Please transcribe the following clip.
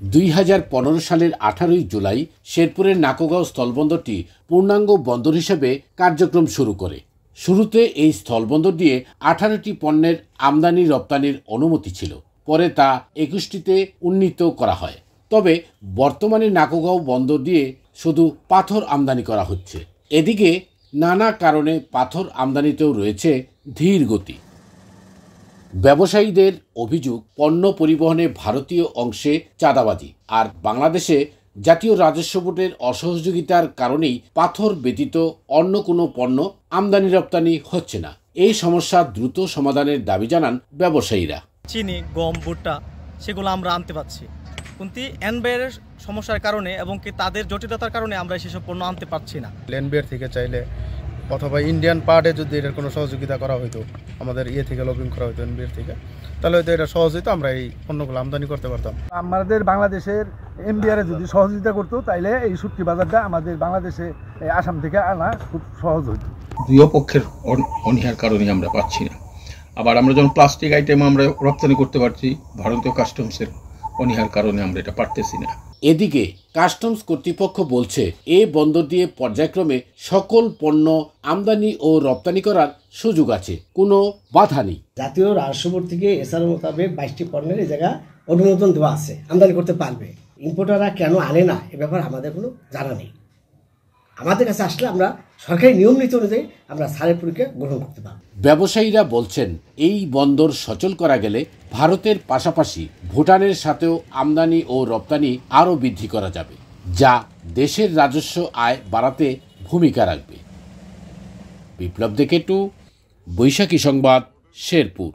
2015 সালের 18 জুলাই শেরপুরের নাকোগাঁও স্থলবন্দরটি পূর্ণাঙ্গ বন্দর হিসেবে কার্যক্রম শুরু করে। শুরুতে এই স্থলবন্দর দিয়ে 18টি পণ্যের আমদানি রপ্তানির অনুমতি ছিল, পরে তা 21টিতে উন্নীত করা হয়। তবে বর্তমানে নাকোগাঁও বন্দর দিয়ে শুধু পাথর আমদানি করা হচ্ছে। এদিকে নানা কারণে পাথর আমদানিতেও রয়েছে ধীর গতি। ব্যবসায়ীদের অভিযোগ, পণ্য পরিবহনে ভারতীয় অংশে চাঁদাবাজি আর বাংলাদেশে জাতীয় রাজস্ব বোর্ডের অসহযোগিতার কারণেই পাথর ব্যতীত অন্য কোনো পণ্য আমদানি রপ্তানি হচ্ছে না। এই সমস্যা দ্রুত সমাধানের দাবি জানান ব্যবসায়ীরা। চিনি, গম, ভুট্টা সেগুলো আমরা আনতে পারছি, কিন্তু এনবিআর সমস্যার কারণে এবং কি তাদের জটিলতার কারণে আমরা সেসব পণ্য আনতে পারছি না। এনবিআর থেকে চাইলে অথবা ইন্ডিয়ান পার্টে যদি এটার কোনো সহযোগিতা করা হতো, আমাদের থেকে লবিং করা হতো এনবিআর থেকে, তাহলে হয়তো এটা সহজ হতো, আমরা এই পণ্যগুলো আমদানি করতে পারতাম। আমাদের বাংলাদেশের এনবিআর যদি সহযোগিতা করতো তাইলে এই শুটকি বাজারটা আমাদের বাংলাদেশে আসাম থেকে আনা খুব সহজ হতো। দুই পক্ষের অনীহার কারণে আমরা পাচ্ছি না। আবার আমরা যখন প্লাস্টিক আইটেম আমরা রপ্তানি করতে পারছি, ভারতীয় কাস্টমসের অনীহার কারণে আমরা এটা পারতেছি না। এদিকে কাস্টমস কর্তৃপক্ষ বলছে, এ বন্দর দিয়ে পর্যায়ক্রমে সকল পণ্য আমদানি ও রপ্তানি করার সুযোগ আছে, কোনো বাধা নেই। জাতীয় রাজস্ব বোর্ড থেকে এসআর মোতাবেক 22টি পণ্যের এই জায়গা অনুমোদন দেওয়া আছে, আমদানি করতে পারবে। ইম্পোর্টাররা কেন আনে না এ ব্যাপারে আমাদের কোনো জানা নেই। আমাদের কাছে আসলে আমরা সরকারি নিয়ম নীতি অনুযায়ী আমরা ছাড়ের পরীক্ষা গ্রহণ করতে পারব। ব্যবসায়ীরা বলছেন, এই বন্দর সচল করা গেলে ভারতের পাশাপাশি ভুটানের সাথেও আমদানি ও রপ্তানি আরও বৃদ্ধি করা যাবে, যা দেশের রাজস্ব আয় বাড়াতে ভূমিকা রাখবে। বিপ্লব দেকেটু, বৈশাখী সংবাদ, শেরপুর।